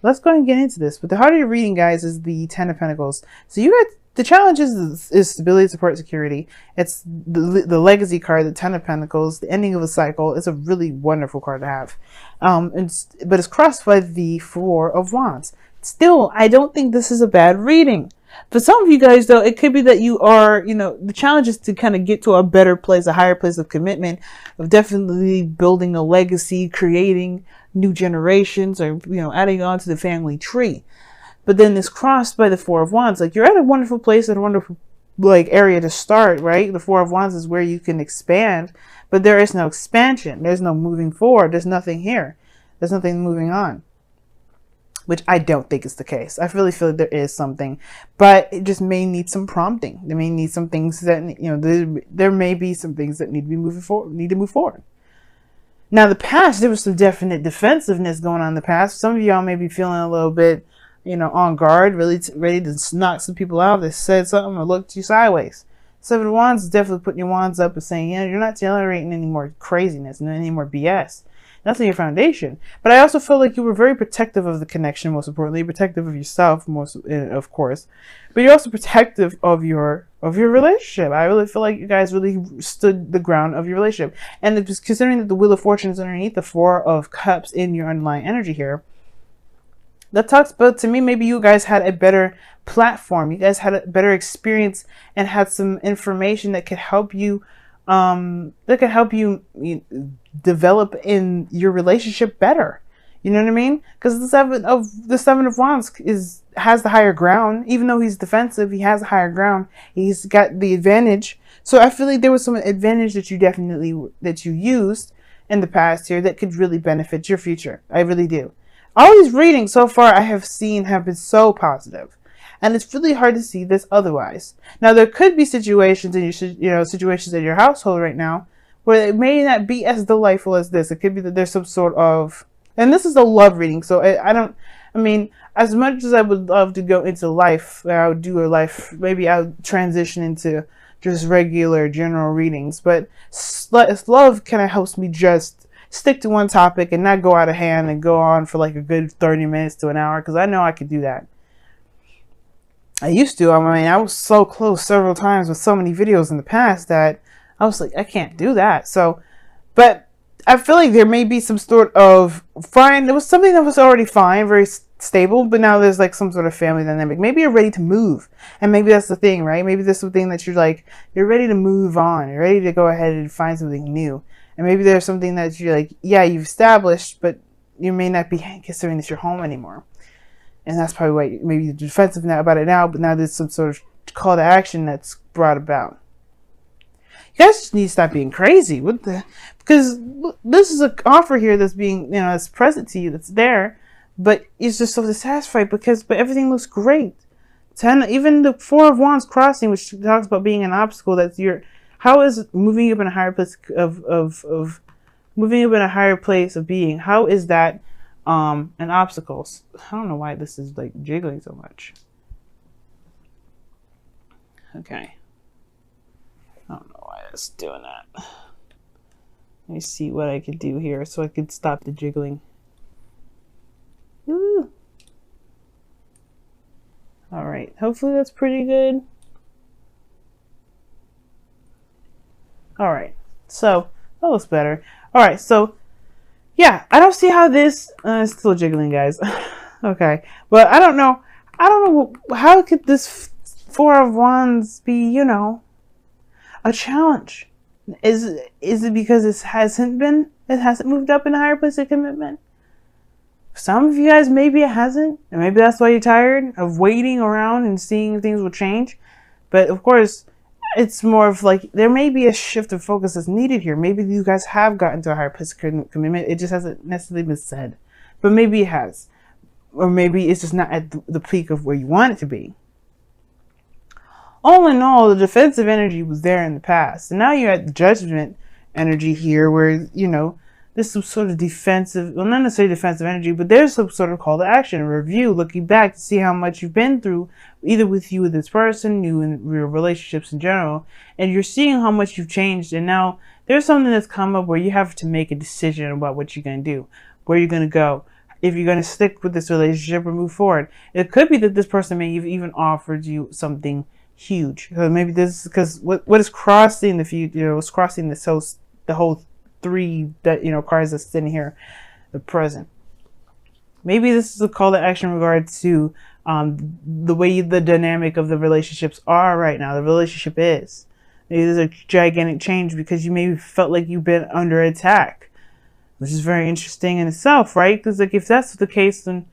let's go and get into this. But the heart of your reading, guys, is the Ten of Pentacles. So you got the challenge is stability, support, security. It's the legacy card, the Ten of Pentacles, the ending of a cycle. It's a really wonderful card to have. But it's crossed by the Four of Wands. Still, I don't think this is a bad reading. For some of you guys, though, it could be that you are, the challenge is to kind of get to a better place, a higher place of commitment, of definitely building a legacy, creating new generations, or, adding on to the family tree. But then it's crossed by the Four of Wands. Like, you're at a wonderful place, at a wonderful, area to start, right? The Four of Wands is where you can expand, but there is no expansion. There's no moving forward. There's nothing here. There's nothing moving on. Which I don't think is the case. I really feel like there is something, but it just may need some prompting. There may need some things that, there may be some things that need to be moving forward, need to move forward. Now, the past, there was some definite defensiveness going on in the past. Some of y'all may be feeling a little bit, on guard, really ready to knock some people out that said something or looked you sideways. Seven of Wands is definitely putting your wands up and saying, you're not tolerating any more craziness and any more BS. That's in your foundation. But I also feel like you were very protective of the connection, most importantly, protective of yourself, of course. But you're also protective of your relationship. I really feel like you guys really stood the ground of your relationship. And it's considering that the Wheel of Fortune is underneath the Four of Cups in your underlying energy here, that talks about, to me, maybe you guys had a better platform. You guys had a better experience and had some information that could help you develop in your relationship better. You know what I mean? Because the Seven of Wands has the higher ground. Even though he's defensive, he has the higher ground. He's got the advantage. So I feel like there was some advantage that you used in the past here that could really benefit your future. I really do. All these readings so far I have seen have been so positive. And it's really hard to see this otherwise. Now, there could be situations in situations in your household right now where it may not be as delightful as this. It could be that there's some sort of, and this is a love reading. So as much as I would love to go into life, I would do a life, maybe I'll transition into just regular general readings. But love kind of helps me just stick to one topic and not go out of hand and go on for like a good 30 minutes to an hour, because I know I could do that. I used to. I was so close several times with so many videos in the past that I was like, I can't do that. So, but I feel like there may be some sort of fine. There was something that was already fine, very stable, but now there's like some sort of family dynamic. Maybe you're ready to move. And maybe that's the thing, right? Maybe there's something that you're ready to move on. You're ready to go ahead and find something new. And maybe there's something that you're like, yeah, you've established, but you may not be considering this your home anymore. And that's probably why maybe you're defensive about it now, but now there's some sort of call to action that's brought about. You guys just need to stop being crazy. Because this is an offer here that's being, that's present to you, that's there, but it's just so dissatisfied but everything looks great. Even the Four of Wands crossing, which talks about being an obstacle, how is moving up in a higher place of moving up in a higher place of being, how is that an obstacle? I don't know why this is like jiggling so much. Okay. I don't know why it's doing that. Let me see what I could do here so I could stop the jiggling. Woo. All right. Hopefully that's pretty good. All right. So that looks better. All right. So yeah, I don't see how this it's still jiggling, guys. Okay. But I don't know how could this Four of Wands be, a challenge? Is it because it hasn't moved up in a higher place of commitment? Some of you guys, maybe it hasn't, and maybe that's why you're tired of waiting around and seeing if things will change. But of course, it's more of like there may be a shift of focus that's needed here. Maybe you guys have gotten to a higher place of commitment. It just hasn't necessarily been said, but maybe it has, or maybe it's just not at the peak of where you want it to be. All in all, the defensive energy was there in the past. And now you're at the judgment energy here where, there's some sort of defensive, well, not necessarily defensive energy, but there's some sort of call to action, a review, looking back to see how much you've been through, either with you, with this person, you and your relationships in general. And you're seeing how much you've changed. And now there's something that's come up where you have to make a decision about what you're going to do, where you're going to go, if you're going to stick with this relationship or move forward. It could be that this person may have even offered you something huge. So maybe this is because what is crossing the future, you know, is crossing the whole three that, you know, cards that's sitting here, the present. Maybe this is a call to action in regard to the way the dynamic of the relationships are right now. The relationship is. Maybe there's a gigantic change because you maybe felt like you've been under attack, which is very interesting in itself, right? Because like if that's the case, then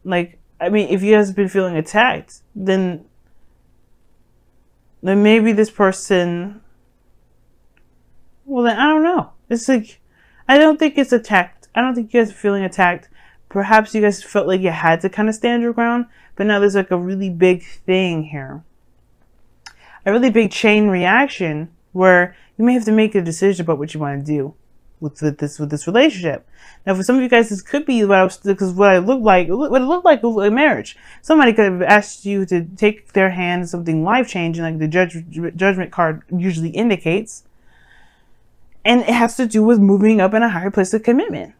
like, I mean, if you guys have been feeling attacked, then maybe this person, well then I don't know. It's like, I don't think it's attacked. I don't think you guys are feeling attacked. Perhaps you guys felt like you had to kind of stand your ground, but now there's like a really big thing here. A really big chain reaction where you may have to make a decision about what you want to do with this relationship. Now, for some of you guys, this could be what it looked like a marriage. Somebody could have asked you to take their hand, something life changing, like the judgment card usually indicates, and it has to do with moving up in a higher place of commitment.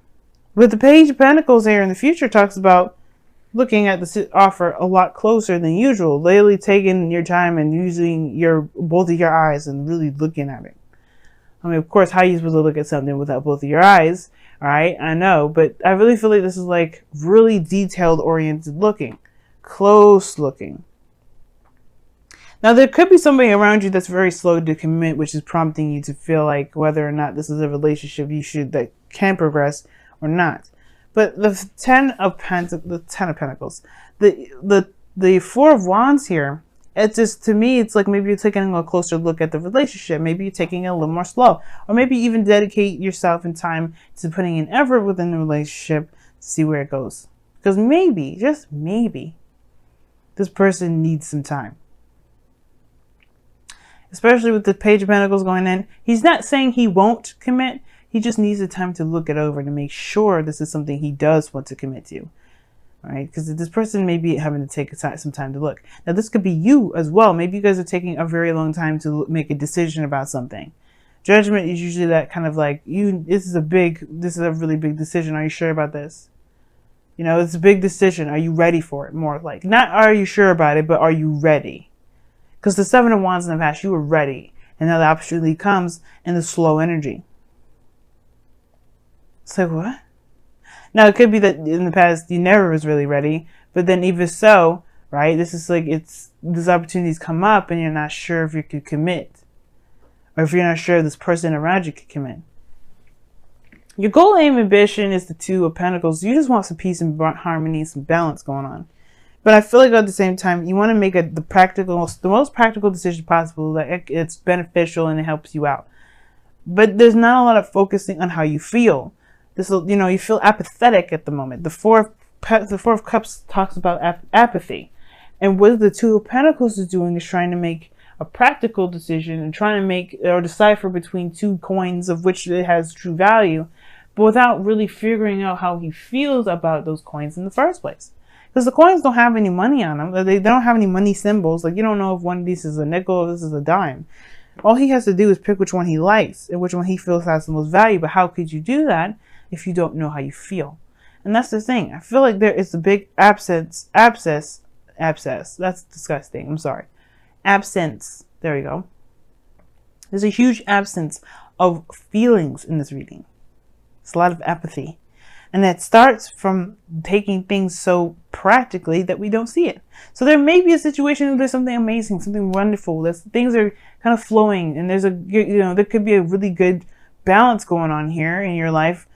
But the Page of Pentacles here in the future talks about looking at the offer a lot closer than usual, literally taking your time and using both of your eyes and really looking at it. I mean, of course, how are you supposed to look at something without both of your eyes? All right, I know, but I really feel like this is like really detailed oriented looking, close looking. Now, there could be somebody around you that's very slow to commit, which is prompting you to feel like whether or not this is a relationship that can progress or not. But the Ten of Pentacles, the Four of Wands here, it's just, to me, it's like maybe you're taking a closer look at the relationship. Maybe you're taking it a little more slow, or maybe even dedicate yourself in time to putting in effort within the relationship to see where it goes. Because maybe, just maybe, this person needs some time. Especially with the Page of Pentacles going in. He's not saying he won't commit. He just needs the time to look it over to make sure this is something he does want to commit to. Right? Because this person may be having to take some time to look. Now, this could be you as well. Maybe you guys are taking a very long time to make a decision about something. Judgment is usually that kind of like, this is a really big decision. Are you sure about this? You know, it's a big decision. Are you ready for it? More like, not are you sure about it, but are you ready? Because the Seven of Wands in the past, you were ready. And now the opportunity comes in the slow energy. It's like, what? Now, it could be that in the past you never was really ready, but then even so, right, this is like, these opportunities come up and you're not sure if you could commit, or if you're not sure if this person around you could commit. Your goal, aim, ambition is the Two of Pentacles. You just want some peace and harmony, some balance going on. But I feel like at the same time, you want to make the most practical decision possible, that it's beneficial and it helps you out. But there's not a lot of focusing on how you feel. You feel apathetic at the moment. The Four of Cups talks about apathy. And what the Two of Pentacles is doing is trying to make a practical decision and trying to make or decipher between two coins of which it has true value, but without really figuring out how he feels about those coins in the first place. Because the coins don't have any money on them. They don't have any money symbols. Like, you don't know if one of these is a nickel or this is a dime. All he has to do is pick which one he likes and which one he feels has the most value. But how could you do that if you don't know how you feel? And that's the thing. I feel like there is a big abscess. That's disgusting. I'm sorry. Absence. There we go. There's a huge absence of feelings in this reading. It's a lot of apathy. And that starts from taking things so practically that we don't see it. So there may be a situation where there's something amazing, something wonderful. Things are kind of flowing, and there could be a really good balance going on here in your life.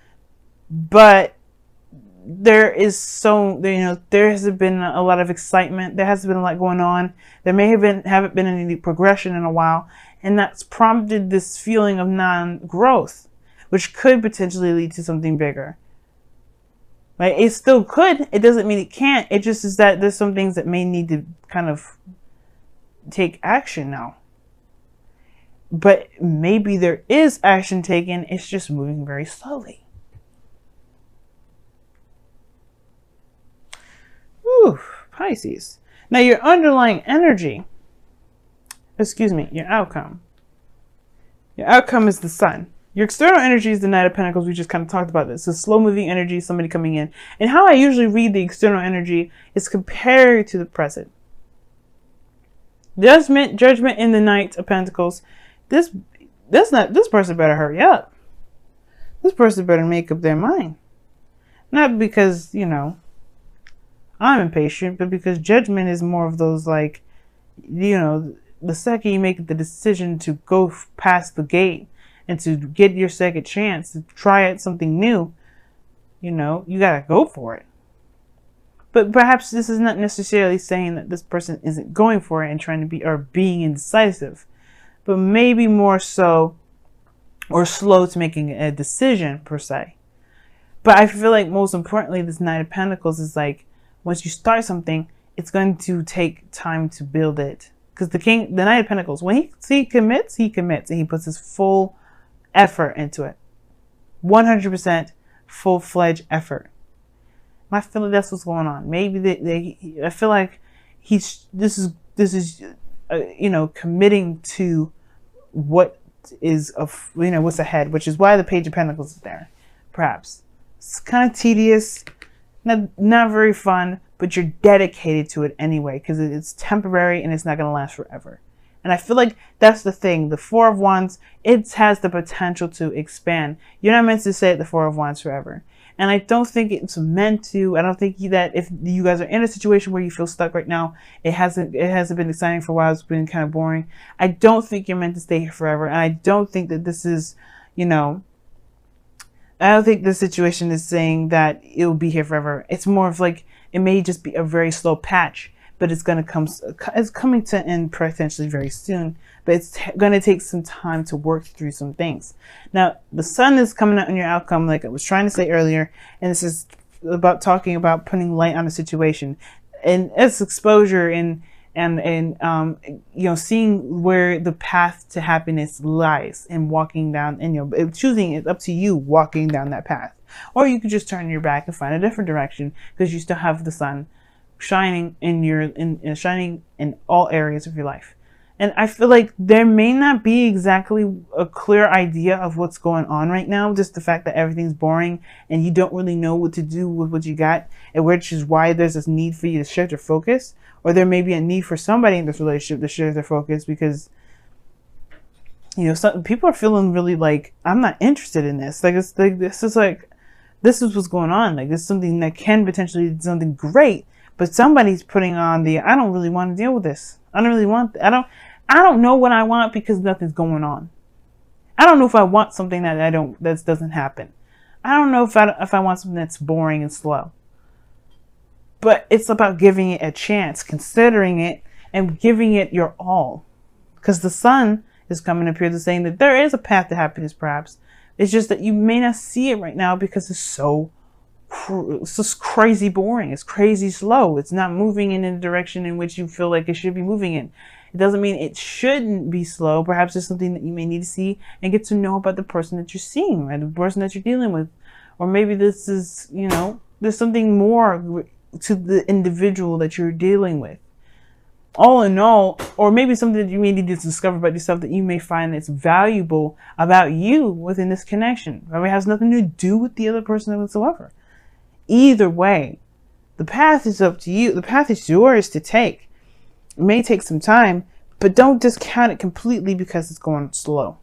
But there hasn't been a lot of excitement. There hasn't been a lot going on. There haven't been any progression in a while, and that's prompted this feeling of non-growth, which could potentially lead to something bigger. Right? It still could. It doesn't mean it can't. It just is that there's some things that may need to kind of take action now. But maybe there is action taken. It's just moving very slowly. Whew, Pisces. Now your underlying energy, your outcome. Your outcome is the Sun. Your external energy is the Knight of Pentacles. We just kind of talked about this. It's a slow-moving energy, somebody coming in. And how I usually read the external energy is compared to the present. Judgment in the Knight of Pentacles. This person better hurry up. This person better make up their mind. Not because, you know, I'm impatient, but because judgment is more of those, like, you know, the second you make the decision to go past the gate and to get your second chance to try out something new, you know, you gotta go for it. But perhaps this is not necessarily saying that this person isn't going for it and trying to be, or being indecisive, but maybe more so, or slow to making a decision per se. But I feel like most importantly, this Knight of Pentacles is like, once you start something, it's going to take time to build it. Because the Knight of Pentacles, when he commits, and he puts his full effort into it. 100% full-fledged effort. I feel like that's what's going on. Maybe I feel like this is you know, committing to what is you know, what's ahead, which is why the Page of Pentacles is there. Perhaps it's kind of tedious, not very fun, but you're dedicated to it anyway because it's temporary and it's not going to last forever. And I feel like that's the thing. The Four of Wands, it has the potential to expand. You're not meant to stay at the Four of Wands forever. And I don't think it's meant to. I don't think that if you guys are in a situation where you feel stuck right now, it hasn't been exciting for a while. It's been kind of boring. I don't think you're meant to stay here forever. And I don't think that this is, you know, I don't think the situation is saying that it will be here forever. It's more of like, it may just be a very slow patch, but it's coming to an end potentially very soon. But it's going to take some time to work through some things. Now, the sun is coming out on your outcome, like I was trying to say earlier, and this is about talking about putting light on a situation, and it's exposure and you know, seeing where the path to happiness lies and walking down, and you know, choosing it up to you walking down that path. Or you could just turn your back and find a different direction because you still have the sun shining shining in all areas of your life. And I feel like there may not be exactly a clear idea of what's going on right now. Just the fact that everything's boring and you don't really know what to do with what you got, and which is why there's this need for you to shift your focus. Or there may be a need for somebody in this relationship to shift their focus because, you know, some people are feeling really like, I'm not interested in this. Like, it's like, this is what's going on. Like, this is something that can potentially be something great, but somebody's putting on the, I don't really want to deal with this. I don't know what I want because nothing's going on. I don't know if I want something that doesn't happen. I don't know if I want something that's boring and slow. But it's about giving it a chance, considering it, and giving it your all. Because the sun is coming up here to saying that there is a path to happiness, perhaps. It's just that you may not see it right now because it's just crazy boring. It's crazy slow. It's not moving in a direction in which you feel like it should be moving in. It doesn't mean it shouldn't be slow. Perhaps it's something that you may need to see and get to know about the person that you're seeing, right? The person that you're dealing with. Or maybe this is, you know, there's something more to the individual that you're dealing with. All in all, or maybe something that you may need to discover about yourself that you may find that's valuable about you within this connection. Or it has nothing to do with the other person whatsoever. Either way, the path is up to you. The path is yours to take. It may take some time, but don't discount it completely because it's going slow.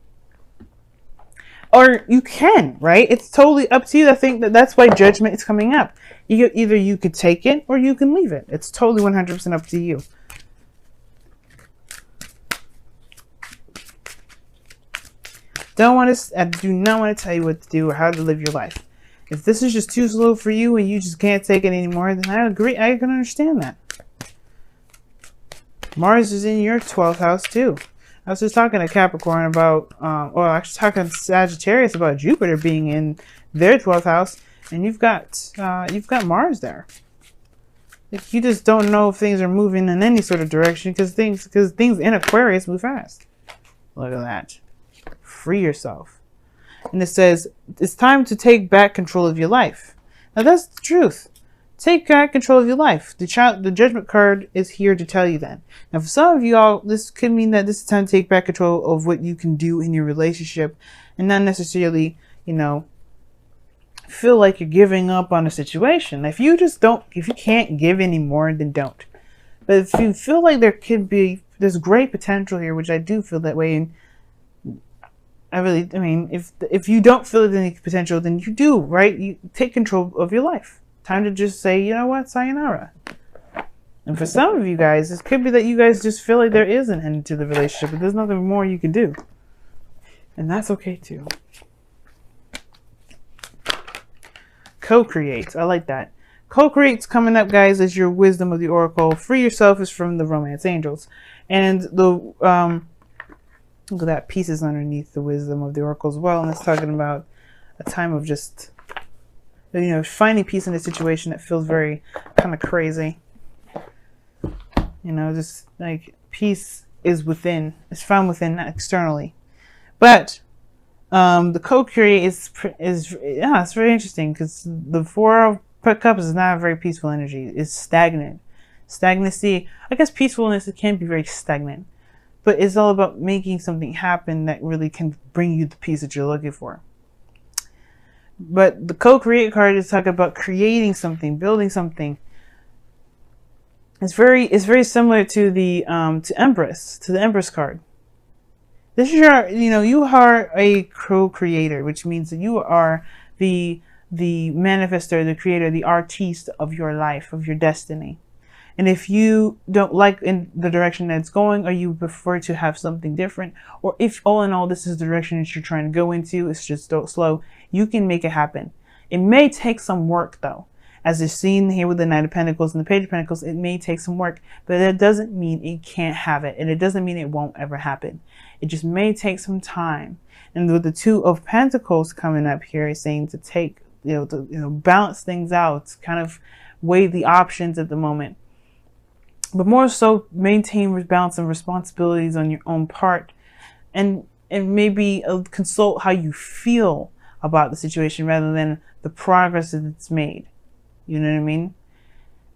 Or you can, right? It's totally up to you. I think that's why judgment is coming up. Either you could take it or you can leave it. It's totally 100% up to you. I do not want to tell you what to do or how to live your life. If this is just too slow for you and you just can't take it anymore, then I agree. I can understand that. Mars is in your 12th house too. I was just talking to Capricorn about, actually talking to Sagittarius about Jupiter being in their 12th house, and you've got Mars there. Like, you just don't know if things are moving in any sort of direction because things in Aquarius move fast. Look at that. Free yourself. And it says, it's time to take back control of your life. Now that's the truth. take back control of your life. The judgment card is here to tell you that. Now, for some of you all, this could mean that this is time to take back control of what you can do in your relationship, and not necessarily, you know, feel like you're giving up on a situation. If you can't give anymore, then don't. But if you feel like there's great potential here, which I do feel that way, and I mean, if you don't feel any potential, then you do, right? You take control of your life. Time to just say, you know what, sayonara. And for some of you guys, it could be that you guys just feel like there is an end to the relationship, but there's nothing more you can do. And that's okay too. Co-create. I like that. Co-create's coming up, guys, as your wisdom of the oracle. Free yourself is from the romance angels. And the look at that, pieces underneath the wisdom of the oracle as well. And it's talking about a time of just, you know, finding peace in a situation that feels very kind of crazy. You know, just like peace is within, it's found within, not externally. But the co-create is it's very interesting, because the Four of Cups is not a very peaceful energy. It's stagnant. Stagnancy, I guess peacefulness, it can be very stagnant. But it's all about making something happen that really can bring you the peace that you're looking for. But the co-create card is talking about creating something, building something. It's very similar to the Empress, to the Empress card. This is your, you know, you are a co-creator, which means that you are the manifestor, the creator, the artiste of your life, of your destiny. And if you don't like in the direction that it's going, or you prefer to have something different, or if all in all this is the direction that you're trying to go into, it's just slow, you can make it happen. It may take some work though. As is seen here with the Knight of Pentacles and the Page of Pentacles, it may take some work, but that doesn't mean it can't have it. And it doesn't mean it won't ever happen. It just may take some time. And with the Two of Pentacles coming up here, is saying to take, balance things out, kind of weigh the options at the moment. But more so, maintain balance and responsibilities on your own part. And maybe consult how you feel about the situation rather than the progress that it's made. You know what I mean?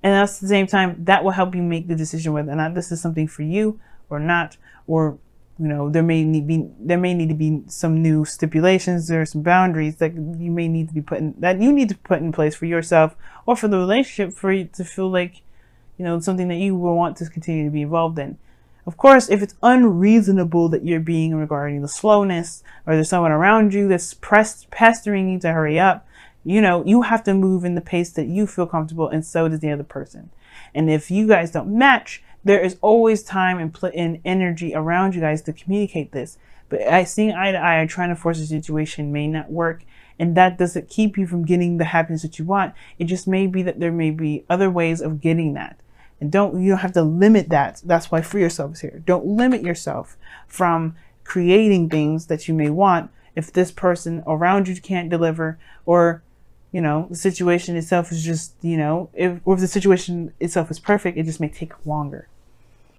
And at the same time, that will help you make the decision whether or not this is something for you or not. Or, you know, there may need to be some new stipulations or some boundaries that you may need to be put in place for yourself or for the relationship, for you to feel like, you know, something that you will want to continue to be involved in. Of course, if it's unreasonable that you're being regarding the slowness, or there's someone around you that's pestering you to hurry up, you know, you have to move in the pace that you feel comfortable, and so does the other person. And if you guys don't match, there is always time and energy around you guys to communicate this. But seeing eye to eye or trying to force a situation may not work. And that doesn't keep you from getting the happiness that you want. It just may be that there may be other ways of getting that. And you don't have to limit that. That's why Free Yourself is here. Don't limit yourself from creating things that you may want if this person around you can't deliver, or, you know, the situation itself is just, you know, if the situation itself is perfect, it just may take longer.